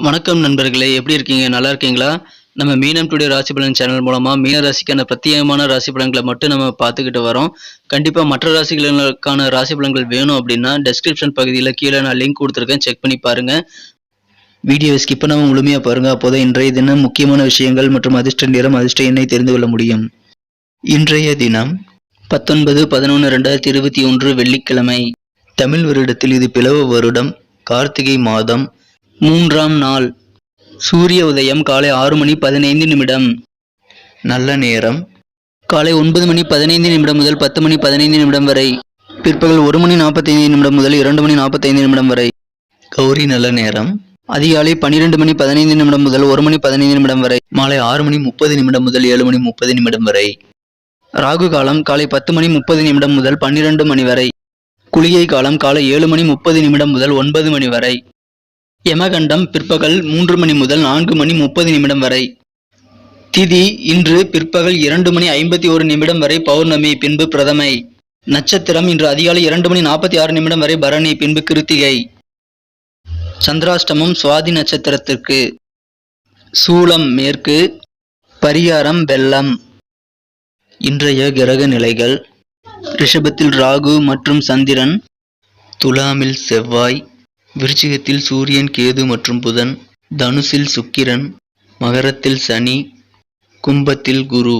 வணக்கம் நண்பர்களே, எப்படி இருக்கீங்க? நல்லா இருக்கீங்களா? நம்ம மீனம் டுடே ராசி பலன் சேனல் மூலமா மீன ராசிக்கான பிரத்யேகமான ராசி பலன்களை மட்டும் நம்ம பார்த்துக்கிட்டு வரோம். கண்டிப்பா மற்ற ராசிகளுக்கான ராசி பலன்கள் வேணும் அப்படின்னா டெஸ்கிரிப்ஷன் பகுதியில் கீழே நான் லிங்க் கொடுத்துருக்கேன், செக் பண்ணி பாருங்க. வீடியோவை ஸ்கிப் பண்ணாம முழுமையா பாருங்க. அப்போதான் இன்றைய தினம் முக்கியமான விஷயங்கள் மற்றும் அதிர்ஷ்ட நிறம், அதிர்ஷ்ட எண்ணை தெரிந்து கொள்ள முடியும். இன்றைய தினம் 19/11/2021 வெள்ளிக்கிழமை. தமிழ் வருடத்தில் இது பிளவ வருடம், கார்த்திகை மாதம், 3ஆம் நாள். சூரிய உதயம் காலை 6:15. நல்ல நேரம் காலை 9:15 முதல் 10:15 வரை. பிற்பகல் 1:45 முதல் 2:45 வரை. கௌரி நல்ல நேரம் அதிகாலை 12:15 முதல் 1:15 வரை. மாலை 6:30 முதல் 7:30 வரை. ராகு காலம் காலை 10:30 முதல் 12 மணி வரை. குளிகை காலம் காலை 7:30 முதல் 9 மணி வரை. யமகண்டம் பிற்பகல் 3 மணி முதல் 4:30 வரை. திதி இன்று பிற்பகல் 2:51 வரை பௌர்ணமி, பின்பு பிரதமை. நட்சத்திரம் இன்று அதிகாலை 2:46 வரை பரணி, பின்பு கிருத்திகை. சந்திராஷ்டமம் சுவாதி நட்சத்திரத்திற்கு. சூலம் மேற்கு, பரிகாரம் வெள்ளம். இன்றைய கிரக நிலைகள்: ரிஷபத்தில் ராகு மற்றும் சந்திரன், துலாமில் செவ்வாய், விருச்சிகத்தில் சூரியன், கேது மற்றும் புதன், தனுசில் சுக்கிரன், மகரத்தில் சனி, கும்பத்தில் குரு.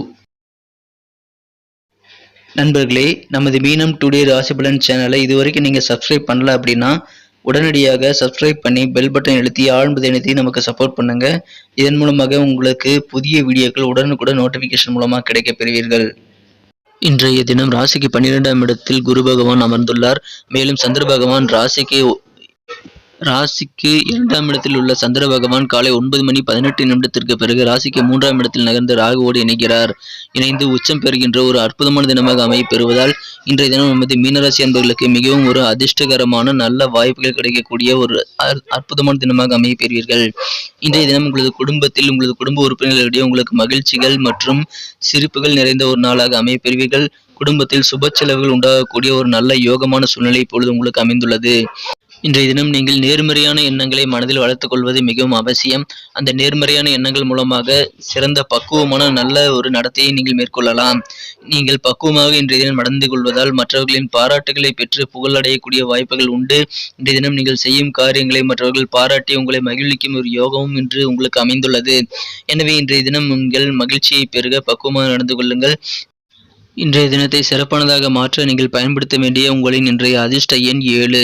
நண்பர்களே, நமது மீனம் டுடே ராசி பலன் சேனலை இதுவரைக்கும் நீங்கள் சப்ஸ்கிரைப் பண்ணல அப்படின்னா உடனடியாக சப்ஸ்கிரைப் பண்ணி பெல் பட்டன் அழுத்தி ஆழ்ந்து அழுத்தி நமக்கு சப்போர்ட் பண்ணுங்க. இதன் மூலமாக உங்களுக்கு புதிய வீடியோக்கள் உடனுக்குடன் நோட்டிஃபிகேஷன் மூலமாக கிடைக்க பெறுவீர்கள். இன்றைய தினம் ராசிக்கு 12ஆம் இடத்தில் குரு பகவான் அமர்ந்துள்ளார். மேலும் சந்திர பகவான் ராசிக்கு 2ஆம் இடத்தில் உள்ள சந்திர பகவான் காலை 9:18 பிறகு ராசிக்கு 3ஆம் இடத்தில் நகர்ந்து ராகுவோடு இணைந்து உச்சம் பெறுகின்ற ஒரு அற்புதமான தினமாக பெறுவதால் இன்றைய தினம் நமது மீனராசி அன்பர்களுக்கு மிகவும் ஒரு அதிர்ஷ்டகரமான நல்ல வாய்ப்புகள் கிடைக்கக்கூடிய ஒரு அற்புதமான தினமாக பெறுவீர்கள். இன்றைய தினம் உங்களது குடும்பத்தில் உங்களது குடும்ப உறுப்பினர்களிடையே உங்களுக்கு மகிழ்ச்சிகள் மற்றும் சிரிப்புகள் நிறைந்த ஒரு நாளாக பெறுவீர்கள். குடும்பத்தில் சுப செலவுகள் உண்டாகக்கூடிய ஒரு நல்ல யோகமான சூழ்நிலை இப்பொழுது உங்களுக்கு அமைந்துள்ளது. இன்றைய தினம் நீங்கள் நேர்மறையான எண்ணங்களை மனதில் வளர்த்துக் கொள்வது மிகவும் அவசியம். அந்த நேர்மறையான எண்ணங்கள் மூலமாக சிறந்த பக்குவமான நல்ல ஒரு நடத்தையை நீங்கள் மேற்கொள்ளலாம். நீங்கள் பக்குவமாக இன்றைய தினம் நடந்து கொள்வதால் மற்றவர்களின் பாராட்டுகளை பெற்று புகழடையக்கூடிய வாய்ப்புகள் உண்டு. இன்றைய தினம் நீங்கள் செய்யும் காரியங்களை மற்றவர்கள் பாராட்டி உங்களை மகிழ்விக்கும் ஒரு யோகமும் இன்று உங்களுக்கு அமைந்துள்ளது. எனவே இன்றைய தினம் உங்கள் மகிழ்ச்சியை பெருக பக்குவமாக நடந்து கொள்ளுங்கள். இன்றைய தினத்தை சிறப்பானதாக மாற்ற நீங்கள் பயன்படுத்த வேண்டிய உங்களின் இன்றைய அதிர்ஷ்ட எண் 7.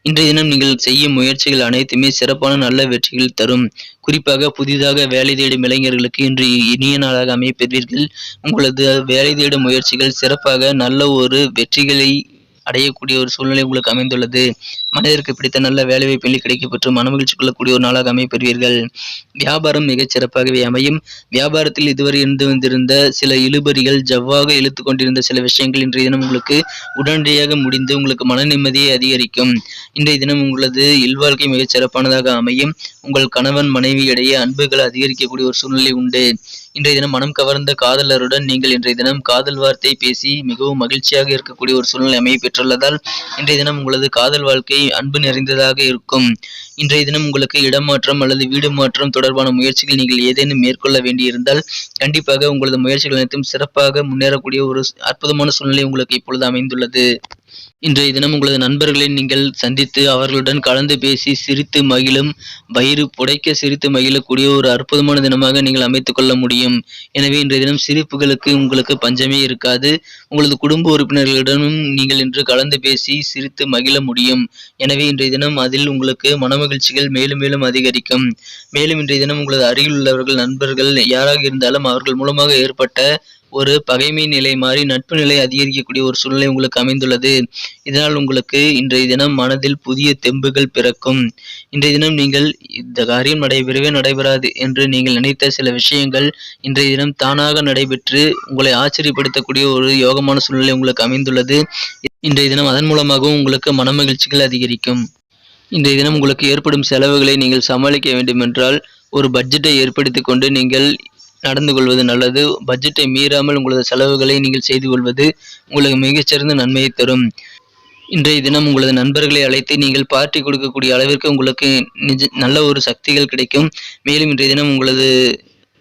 இன்றைய தினம் நீங்கள் செய்யும் முயற்சிகள் அனைத்துமே சிறப்பான நல்ல வெற்றிகள் தரும். குறிப்பாக புதிதாக வேலை தேடும் இளைஞர்களுக்கு இன்று இனிய நாளாக பெறுவீர்கள். உங்களது வேலை தேடும் முயற்சிகள் சிறப்பாக நல்ல ஒரு வெற்றிகளை அடையக்கூடிய ஒரு சூழ்நிலை உங்களுக்கு அமைந்துள்ளது. மனிதருக்கு பிடித்த நல்ல வேலை வாய்ப்பில் கிடைக்கப்பெற்று மனமகிழ்ச்சி கொள்ளக்கூடிய ஒரு நாளாக பெறுவீர்கள். வியாபாரம் மிகச் சிறப்பாகவே அமையும். வியாபாரத்தில் இதுவரை இருந்து வந்திருந்த சில இழுபறிகள், ஜவ்வாக இழுத்து கொண்டிருந்த சில விஷயங்கள் இன்றைய தினம் உங்களுக்கு உடனடியாக முடிந்து உங்களுக்கு மன நிம்மதியை அதிகரிக்கும். இன்றைய தினம் உங்களது இல்வாழ்க்கை மிகச் சிறப்பானதாக அமையும். உங்கள் கணவன் மனைவி இடையே அன்புகள் அதிகரிக்கக்கூடிய ஒரு சூழ்நிலை உண்டு. இன்றைய தினம் மனம் கவர்ந்த காதலருடன் நீங்கள் இன்றைய தினம் காதல் வார்த்தை பேசி மிகவும் மகிழ்ச்சியாக இருக்கக்கூடிய ஒரு சூழ்நிலை பெற்றுள்ளதால் இன்றைய தினம் உங்களது காதல் வாழ்க்கை அன்பு நிறைந்ததாக இருக்கும். இன்றைய தினம் உங்களுக்கு இடமாற்றம் அல்லது வீடு மாற்றம் தொடர்பான முயற்சிகள் நீங்கள் ஏதேனும் மேற்கொள்ள வேண்டியிருந்தால் கண்டிப்பாக உங்களது முயற்சிகள் அனைத்தும் சிறப்பாக முன்னேறக்கூடிய ஒரு அற்புதமான சூழ்நிலை உங்களுக்கு இப்பொழுது அமைந்துள்ளது. இன்றைய தினம் உங்களது நண்பர்களை நீங்கள் சந்தித்து அவர்களுடன் கலந்து பேசி சிரித்து மகிழும், வயிறு புடைக்க சிரித்து மகிழக்கூடிய ஒரு அற்புதமான தினமாக நீங்கள் அமைத்துக் கொள்ள முடியும். எனவே இன்றைய தினம் சிரிப்புகளுக்கு உங்களுக்கு பஞ்சமே இருக்காது. உங்களது குடும்ப உறுப்பினர்களிடமும் நீங்கள் இன்று கலந்து பேசி சிரித்து மகிழ முடியும். எனவே இன்றைய தினம் அதில் உங்களுக்கு மனமகிழ்ச்சிகள் மேலும் மேலும் அதிகரிக்கும். மேலும் இன்றைய தினம் உங்களது அருகில் உள்ளவர்கள், நண்பர்கள் யாராக இருந்தாலும் அவர்கள் மூலமாக ஏற்பட்ட ஒரு பகைமை நிலை மாறி நட்பு நிலை அதிகரிக்கக்கூடிய ஒரு சூழ்நிலை உங்களுக்கு அமைந்துள்ளது. இதனால் உங்களுக்கு இன்றைய தினம் மனதில் புதிய தெம்புகள் பிறக்கும். இன்றைய தினம் நீங்கள் இந்த காரியம் நடைபெறவே நடைபெறாது என்று நீங்கள் நினைத்த சில விஷயங்கள் இன்றைய தினம் தானாக நடைபெற்று உங்களை ஆச்சரியப்படுத்தக்கூடிய ஒரு யோகமான சூழ்நிலை உங்களுக்கு அமைந்துள்ளது. இன்றைய தினம் அதன் மூலமாகவும் உங்களுக்கு மனமகிழ்ச்சிகள் அதிகரிக்கும். இன்றைய தினம் உங்களுக்கு ஏற்படும் செலவுகளை நீங்கள் சமாளிக்க வேண்டும் என்றால் ஒரு பட்ஜெட்டை ஏற்படுத்திக் கொண்டு நீங்கள் நடந்து கொள்வது நல்லது. பட்ஜெட்டை மீறாமல் உங்களது செலவுகளை நீங்கள் செய்து கொள்வது உங்களுக்கு மிகச்சிறந்த நன்மையை தரும். இன்றைய தினம் உங்களது நண்பர்களை அழைத்து நீங்கள் பார்ட்டி கொடுக்கக்கூடிய அளவிற்கு உங்களுக்கு நல்ல ஒரு சக்திகள் கிடைக்கும். மேலும் இன்றைய தினம் உங்களது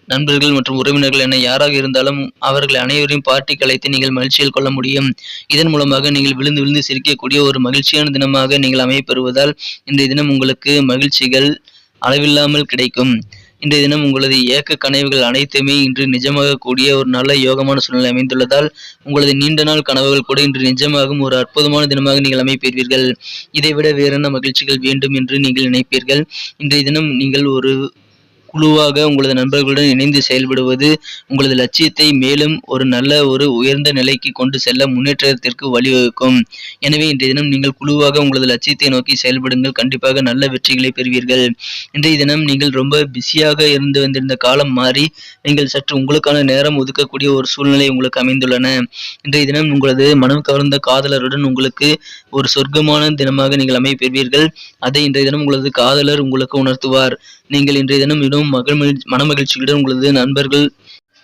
நண்பர்கள் மற்றும் உறவினர்கள் என யாராக இருந்தாலும் அவர்கள் அனைவரையும் பார்ட்டிக்கு அழைத்து நீங்கள் மகிழ்ச்சியில் கொள்ள முடியும். இதன் மூலமாக நீங்கள் விழுந்து விழுந்து சிரிக்கக்கூடிய ஒரு மகிழ்ச்சியான தினமாக நீங்கள் அமையப்பெறுவதால் இன்றைய தினம் உங்களுக்கு மகிழ்ச்சிகள் அளவில்லாமல் கிடைக்கும். இன்றைய தினம் உங்களது ஏக்க கனவுகள் அனைத்துமே இன்று நிஜமாகக்கூடிய ஒரு நல்ல யோகமான சூழ்நிலை அமைந்துள்ளதால் உங்களது நீண்ட நாள் கனவுகள் கூட இன்று நிஜமாகும் ஒரு அற்புதமான தினமாக நீங்கள் அமைப்பீர்கள். இதைவிட வேறென்ன மகிழ்ச்சிகள் வேண்டும் என்று நீங்கள் நினைப்பீர்கள். இன்றைய தினம் நீங்கள் ஒரு குழுவாக உங்களது நண்பர்களுடன் இணைந்து செயல்படுவது உங்களது லட்சியத்தை மேலும் ஒரு நல்ல ஒரு உயர்ந்த நிலைக்கு கொண்டு செல்ல முன்னேற்றத்திற்கு வழிவகுக்கும். எனவே இன்றைய தினம் நீங்கள் குழுவாக உங்களது லட்சியத்தை நோக்கி செயல்படுங்கள். கண்டிப்பாக நல்ல வெற்றிகளை பெறுவீர்கள். இன்றைய தினம் நீங்கள் ரொம்ப பிஸியாக இருந்து வந்திருந்த காலம் மாறி நீங்கள் சற்று உங்களுக்கான நேரம் ஒதுக்கக்கூடிய ஒரு சூழ்நிலை உங்களுக்கு அமைந்துள்ளன. இன்றைய தினம் உங்களது மனம் கவர்ந்த காதலருடன் உங்களுக்கு ஒரு சொர்க்கமான தினமாக நீங்கள் அமைப்பெறுவீர்கள். அதை இன்றைய தினம் உங்களது காதலர் உங்களுக்கு உணர்த்துவார். நீங்கள் இன்றைய தினம் மிகவும் மனமகிழ்ச்சியுடன் உங்களது நண்பர்கள்,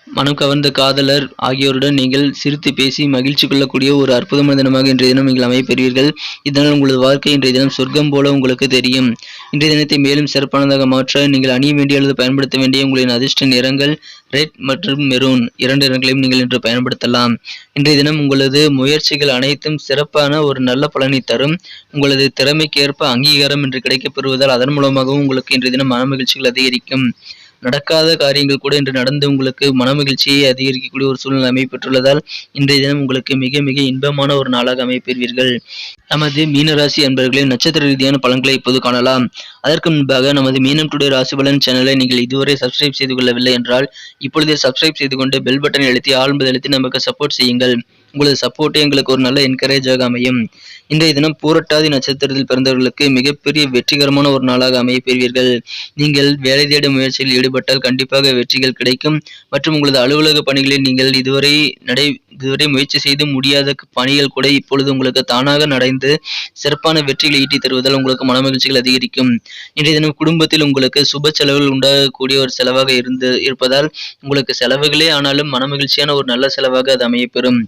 மனம் கவர்ந்த காதலர் ஆகியோருடன் நீங்கள் சிரித்து பேசி மகிழ்ச்சி கொள்ளக்கூடிய ஒரு அற்புதமான தினமாக இன்றைய தினம் நீங்கள் அமைப்பெறுவீர்கள். இதனால் உங்களது வாழ்க்கை இன்றைய தினம் சொர்க்கம் போல உங்களுக்கு தெரியும். இன்றைய தினத்தை மேலும் சிறப்பானதாக மாற்ற நீங்கள் அணிய வேண்டிய அல்லது பயன்படுத்த வேண்டிய உங்களின் அதிர்ஷ்ட நிறங்கள் ரெட் மற்றும் மெரூன் 2 நிறங்களையும் நீங்கள் இன்று பயன்படுத்தலாம். இன்றைய தினம் உங்களது முயற்சிகள் அனைத்தும் சிறப்பான ஒரு நல்ல பலனை தரும். உங்களது திறமைக்கேற்ப அங்கீகாரம் இன்று கிடைக்கப்பெறுவதால் அதன் மூலமாகவும் உங்களுக்கு இன்றைய தினம் மனமகிழ்ச்சிகள் அதிகரிக்கும். நடக்காத காரியங்கள் கூட இன்று நடந்து உங்களுக்கு மனமகிழ்ச்சியை அதிகரிக்கக்கூடிய ஒரு சூழ்நிலை அமைப்பெற்றுள்ளதால் இன்றைய தினம் உங்களுக்கு மிக மிக இன்பமான ஒரு நாளாக அமைப்பெறுவீர்கள். நமது மீனராசி அன்பர்களின் நட்சத்திர ரீதியான பலன்களை இப்போது காணலாம். அதற்கு முன்பாக நமது மீனம் டுடே ராசி பலன் சேனலை நீங்கள் இதுவரை சப்ஸ்கிரைப் செய்து கொள்ளவில்லை என்றால் இப்பொழுதே சப்ஸ்கிரைப் செய்து கொண்டு பெல் பட்டனை அழுத்தி ஆல் அழுத்தி நமக்கு சப்போர்ட் செய்யுங்கள். உங்களது சப்போர்ட்டே எங்களுக்கு ஒரு நல்ல என்கரேஜாக அமையும். இன்றைய தினம் பூரட்டாதி நட்சத்திரத்தில் பிறந்தவர்களுக்கு மிகப்பெரிய வெற்றிகரமான ஒரு நாளாக அமையப்பெறுவீர்கள். நீங்கள் வேலை தேடும் முயற்சியில் ஈடுபட்டால் கண்டிப்பாக வெற்றிகள் கிடைக்கும். மற்றும் உங்களது அலுவலக பணிகளில் நீங்கள் இதுவரை முயற்சி செய்து முடியாத பணிகள் கூட இப்பொழுது உங்களுக்கு தானாக நடந்து சிறப்பான வெற்றிகளை ஈட்டி தருவதால் உங்களுக்கு மனமகிழ்ச்சிகள் அதிகரிக்கும். இன்றைய தினம் குடும்பத்தில் உங்களுக்கு சுப செலவுகள் உண்டாகக்கூடிய ஒரு செலவாக இருப்பதால் உங்களுக்கு செலவுகளே ஆனாலும் மனமகிழ்ச்சியான ஒரு நல்ல செலவாக அது அமையப்பெறும்.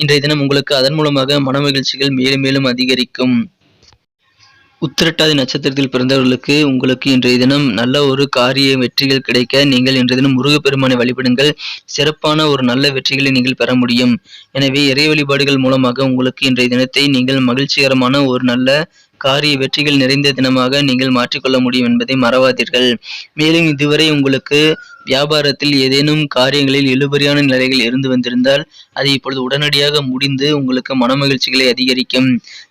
இன்றைய தினம் உங்களுக்கு அதன் மூலமாக மனமகிழ்ச்சிகள் மேலும் மேலும் அதிகரிக்கும். உத்திரட்டாதி நட்சத்திரத்தில் பிறந்தவர்களுக்கு உங்களுக்கு இன்றைய தினம் நல்ல ஒரு காரிய வெற்றிகள் கிடைக்க நீங்கள் இன்றைய தினம் முருகப்பெருமானை வழிபடுங்கள். சிறப்பான ஒரு நல்ல வெற்றிகளை நீங்கள் பெற முடியும். எனவே இறை வழிபாடுகள் மூலமாக உங்களுக்கு இன்றைய தினத்தை நீங்கள் மகிழ்ச்சிகரமான ஒரு நல்ல காரிய வெற்றிகள் நிறைந்த தினமாக நீங்கள் மாற்றிக்கொள்ள முடியும் என்பதை மறவாதீர்கள். மேலும் இதுவரை உங்களுக்கு வியாபாரத்தில் ஏதேனும் காரியங்களில் இழுபறியான நிலைகள் இருந்து வந்திருந்தால் அது இப்பொழுது உடனடியாக முடிந்து உங்களுக்கு மனமகிழ்ச்சிகளை அதிகரிக்கும்.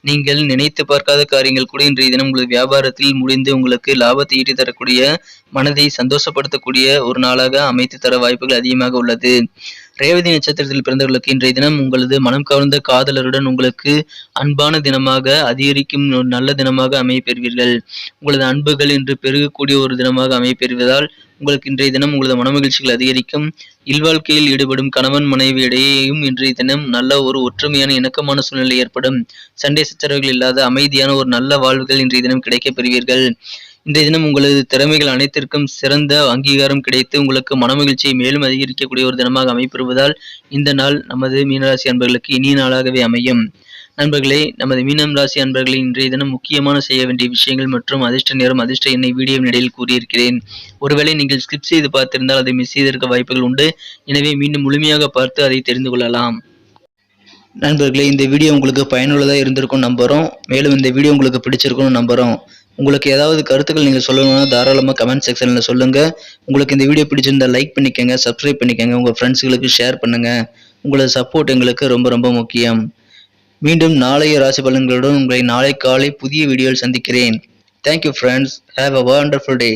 நீங்கள் நினைத்து பார்க்காத காரியங்கள் கூட இன்றைய தினம் உங்களது வியாபாரத்தில் முடிந்து உங்களுக்கு லாபத்தை ஈட்டி தரக்கூடிய மனதை சந்தோஷப்படுத்தக்கூடிய ஒரு நாளாக அமைத்து தர வாய்ப்புகள் அதிகமாக உள்ளது. ரேவதி நட்சத்திரத்தில் பிறந்தவர்களுக்கு இன்றைய தினம் உங்களது மனம் கவர்ந்த காதலருடன் உங்களுக்கு அன்பான தினமாக அதிகரிக்கும் ஒரு நல்ல தினமாக அமையப்பெறுவீர்கள். உங்களது அன்புகள் இன்று பெருகக்கூடிய ஒரு தினமாக அமையப்பெறுவதால் உங்களுக்கு இன்றைய தினம் உங்களது மனமகிழ்ச்சிகள் அதிகரிக்கும். இல்வாழ்க்கையில் ஈடுபடும் கணவன் மனைவி இடையேயும் இன்றைய தினம் நல்ல ஒரு ஒற்றுமையான இணக்கமான சூழ்நிலை ஏற்படும். சண்டை சச்சரவுகள் இல்லாத அமைதியான ஒரு நல்ல வாழ்வுகள் இன்றைய தினம் கிடைக்கப் பெறுவீர்கள். இன்றைய தினம் உங்களது திறமைகள் அனைத்திற்கும் சிறந்த அங்கீகாரம் கிடைத்து உங்களுக்கு மனமகிழ்ச்சியை மேலும் அதிகரிக்கக்கூடிய ஒரு தினமாக அமைப்பெறுவதால் இந்த நாள் நமது மீனராசி அன்பர்களுக்கு இனிய நாளாகவே அமையும். நண்பர்களே, நமது மீனம் ராசி அன்பர்களின் இன்றைய தினம் முக்கியமான செய்ய வேண்டிய விஷயங்கள் மற்றும் அதிர்ஷ்ட நேரம் அதிர்ஷ்ட எண்ணை வீடியோ இடையில் கூறியிருக்கிறேன். ஒருவேளை நீங்கள் ஸ்கிப் செய்து பார்த்திருந்தால் அதை மிஸ் செய்திருக்க வாய்ப்புகள் உண்டு. எனவே மீண்டும் முழுமையாக பார்த்து அதை தெரிந்து கொள்ளலாம். நண்பர்களே, இந்த வீடியோ உங்களுக்கு பயனுள்ளதாக இருந்திருக்கும் நம்புகிறோம். மேலும் இந்த வீடியோ உங்களுக்கு பிடிச்சிருக்கும்னு நம்புகிறோம். உங்களுக்கு ஏதாவது கருத்துக்கள் நீங்கள் சொல்லணும்னா தாராளமாக கமெண்ட் செக்ஷனில் சொல்லுங்கள். உங்களுக்கு இந்த வீடியோ பிடிச்சிருந்தால் லைக் பண்ணிக்கோங்க, சப்ஸ்கிரைப் பண்ணிக்கோங்க, உங்கள் ஃப்ரெண்ட்ஸுகளுக்கு ஷேர் பண்ணுங்கள். உங்களது சப்போர்ட் எங்களுக்கு ரொம்ப ரொம்ப முக்கியம். மீண்டும் நாளைய ராசி பலன்களுடன் உங்களை நாளை காலை புதிய வீடியோவில் சந்திக்கிறேன். Thank you friends. Have a wonderful day.